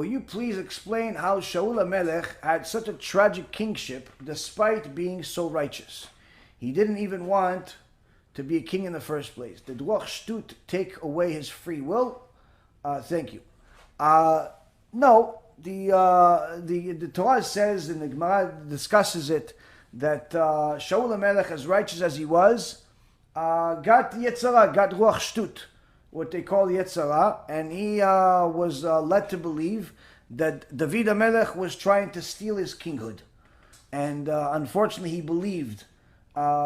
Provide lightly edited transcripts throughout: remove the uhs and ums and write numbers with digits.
Will you please explain how Shaul HaMelech had such a tragic kingship despite being so righteous? He didn't even want to be a king in the first place. Did Ruach Shtut take away his free will? Thank you. No, the Torah says, and the Gemara discusses it, that Shaul HaMelech, as righteous as he was, got Yetzirah, got Ruach Shtut, what they call Yetzirah, and he was led to believe that David HaMelech was trying to steal his kinghood. And unfortunately, he believed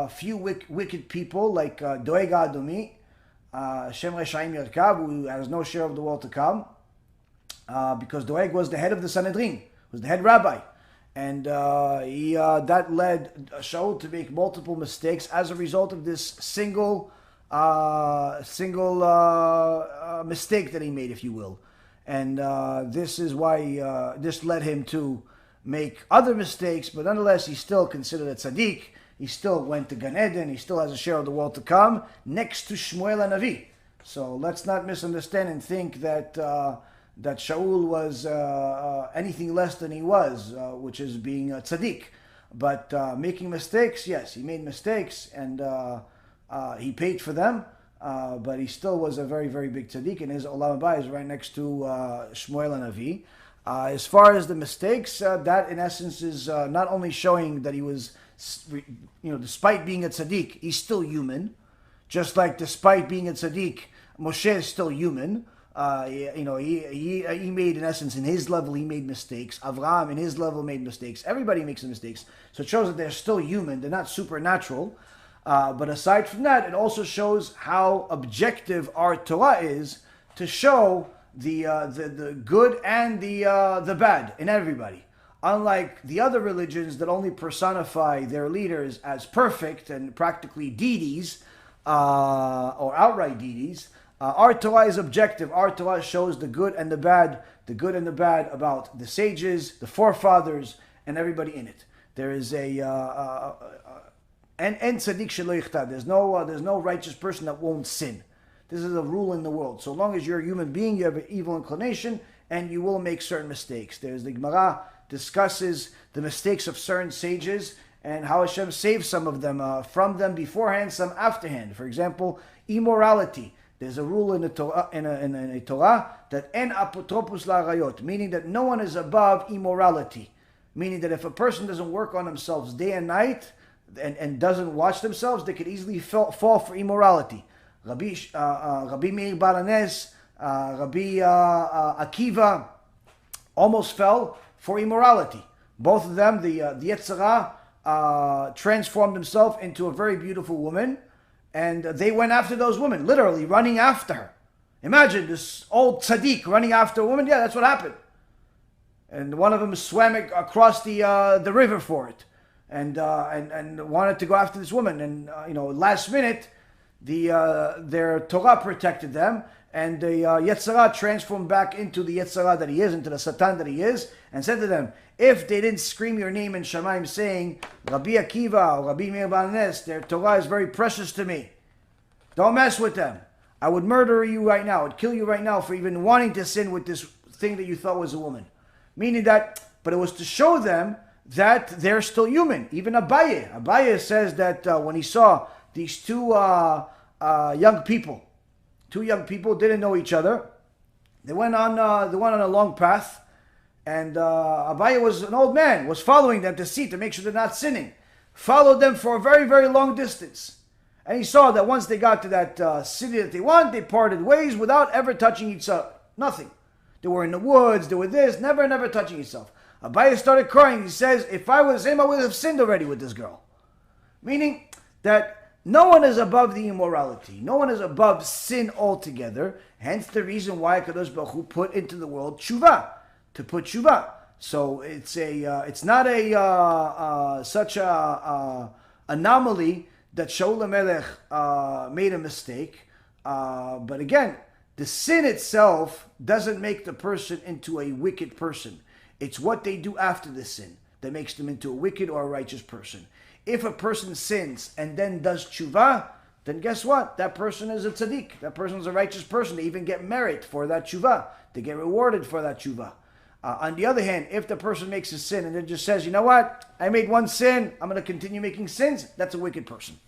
few wicked people like Doeg Adomi, Shem Reshaim Yerkav, who has no share of the world to come, because Doeg was the head of the Sanhedrin, was the head rabbi. And that led Shaul to make multiple mistakes as a result of this single mistake that he made, if you will. And this is why this led him to make other mistakes, but nonetheless, he's still considered a tzaddik. He still went to Gan Eden. He still has a share of the world to come, next to Shmuel HaNavi. So let's not misunderstand and think that that Shaul was anything less than he was, which is being a tzaddik. But making mistakes, yes, he made mistakes, and he paid for them. But he still was a very, very big tzaddik, and his Olam HaBa is right next to Shmuel HaNavi. As far as the mistakes, that in essence is not only showing that he was, despite being a tzaddik, he's still human. Just like despite being a tzaddik, Moshe is still human. He made, in essence, in his level, he made mistakes. Avraham, in his level, made mistakes. Everybody makes mistakes. So it shows that they're still human. They're not supernatural. But aside from that, it also shows how objective our Torah is to show the good and the bad in everybody. Unlike the other religions that only personify their leaders as perfect and practically deities, or outright deities, our Torah is objective. Our Torah shows the good and the bad about the sages, the forefathers, and everybody in it. There is and tzaddik shelo yichta. There's no righteous person that won't sin. This is a rule in the world. So long as you're a human being, you have an evil inclination, and you will make certain mistakes. There's the Gemara discusses the mistakes of certain sages and how Hashem saves some of them from them beforehand, some afterhand. For example, immorality. There's a rule in the Torah, in a Torah that en apotropos la'arayot, meaning that no one is above immorality. Meaning that if a person doesn't work on themselves day and night and doesn't watch themselves, they could easily fall for immorality. Rabbi Meir Balanes, Rabbi Akiva almost fell for immorality. Both of them, the Yetzirah transformed himself into a very beautiful woman, and they went after those women, literally running after her. Imagine this old tzaddik running after a woman. Yeah, that's what happened. And one of them swam across the river for it, and wanted to go after this woman. And last minute, their Torah protected them, and the Yetzirah transformed back into the Yetzirah that he is, into the Satan that he is, and said to them, if they didn't scream your name in Shamayim saying, Rabbi Akiva or Rabbi Meir Balanes, their Torah is very precious to me. Don't mess with them. I would murder you right now. I would kill you right now for even wanting to sin with this thing that you thought was a woman. Meaning that, but it was to show them that they're still human. Even Abaye says that when he saw these two young people didn't know each other. They went on a long path, and Abaye was an old man, was following them to see, to make sure they're not sinning. Followed them for a very, very long distance. And he saw that once they got to that city that they want, they parted ways without ever touching each other. Nothing. They were in the woods, they were this, never touching himself. Abaye started crying. He says, if I was him, I would have sinned already with this girl. Meaning that no one is above the immorality. No one is above sin altogether. Hence the reason why HaKadosh Baruch Hu put into the world tshuva, to put tshuva. So it's not such a anomaly that Shaul HaMelech made a mistake. But again, the sin itself doesn't make the person into a wicked person. It's what they do after the sin that makes them into a wicked or a righteous person. If a person sins and then does tshuva, then guess what? That person is a tzaddik. That person is a righteous person. They even get merit for that tshuva. They get rewarded for that tshuva. On the other hand, if the person makes a sin and then just says, you know what, I made one sin, I'm going to continue making sins, that's a wicked person.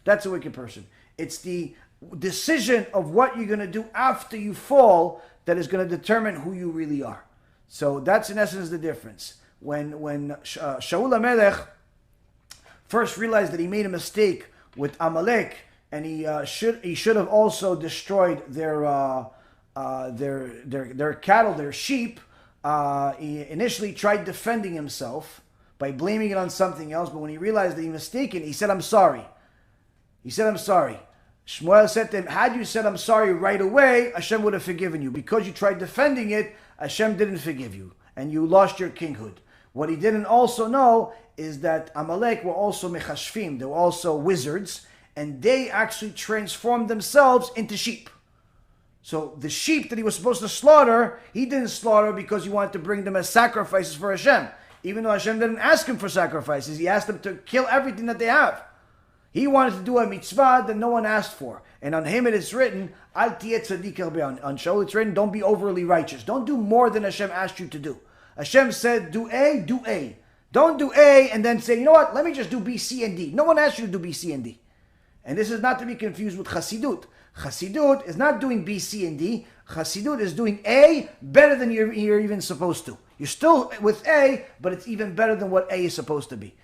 That's a wicked person. It's the decision of what you're going to do after you fall that is going to determine who you really are. So that's in essence the difference. When Shaul HaMelech first realized that he made a mistake with Amalek, and he should have also destroyed their cattle, their sheep. He initially tried defending himself by blaming it on something else, but when he realized that he was mistaken, he said, I'm sorry. He said, I'm sorry. Shmuel said to him, had you said I'm sorry right away, Hashem would have forgiven you. Because you tried defending it, Hashem didn't forgive you, and you lost your kinghood. What he didn't also know is that Amalek were also mechashfim, they were also wizards, and they actually transformed themselves into sheep. So the sheep that he was supposed to slaughter, he didn't slaughter because he wanted to bring them as sacrifices for Hashem. Even though Hashem didn't ask him for sacrifices, he asked them to kill everything that they have. He wanted to do a mitzvah that no one asked for. And on him it is written, Al tiyeh tzaddik harbe. On Shaul it's written, don't be overly righteous. Don't do more than Hashem asked you to do. Hashem said, do A, do A. Don't do A and then say, you know what, let me just do B, C, and D. No one asked you to do B, C, and D. And this is not to be confused with Chassidut. Chassidut is not doing B, C, and D. Chassidut is doing A better than you're even supposed to. You're still with A, but it's even better than what A is supposed to be.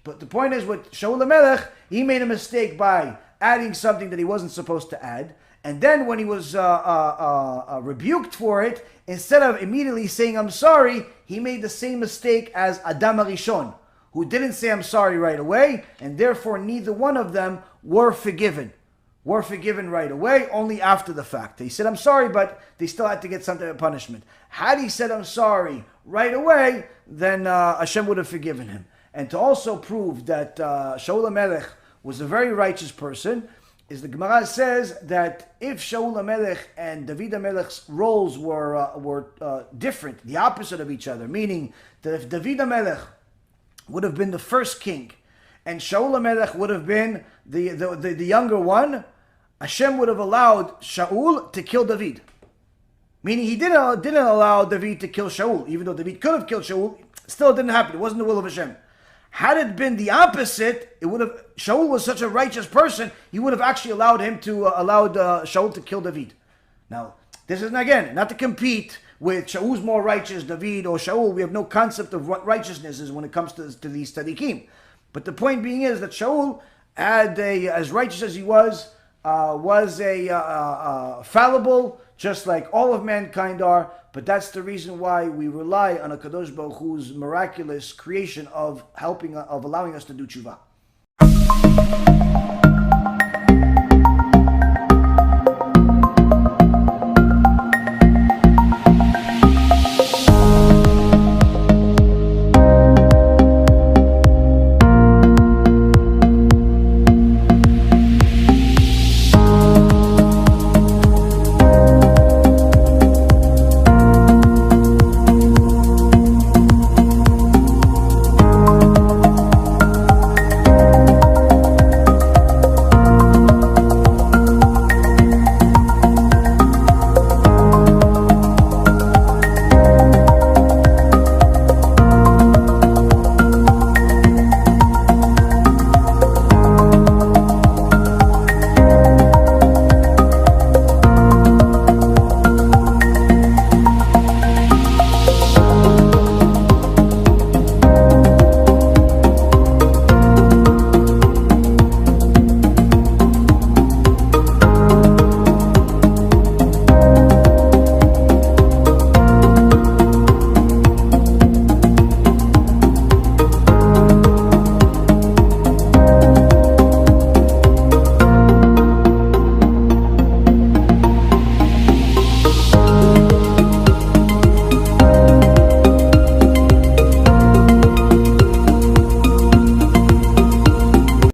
But the point is, with Shaul HaMelech, he made a mistake by adding something that he wasn't supposed to add. And then when he was rebuked for it, instead of immediately saying, I'm sorry, he made the same mistake as Adam HaRishon, who didn't say, I'm sorry right away, and therefore neither one of them were forgiven. Were forgiven right away, only after the fact. They said, I'm sorry, but they still had to get some type of punishment. Had he said, I'm sorry right away, then Hashem would have forgiven him. And to also prove that Shaul HaMelech was a very righteous person, is the Gemara says that if Shaul HaMelech and David HaMelech's roles were different, the opposite of each other, meaning that if David HaMelech would have been the first king, and Shaul HaMelech would have been the younger one, Hashem would have allowed Shaul to kill David. Meaning he didn't allow David to kill Shaul, even though David could have killed Shaul, still it didn't happen. It wasn't the will of Hashem. Had it been the opposite, it would have. Shaul was such a righteous person, he would have actually allowed Shaul to kill David. Now, this is again not to compete with Shaul's more righteous, David or Shaul. We have no concept of what righteousness is when it comes to these tzaddikim. But the point being is that Shaul, as righteous as he was fallible, just like all of mankind are. But that's the reason why we rely on a Kadosh Baruch Hu's miraculous creation of allowing us to do tshuva.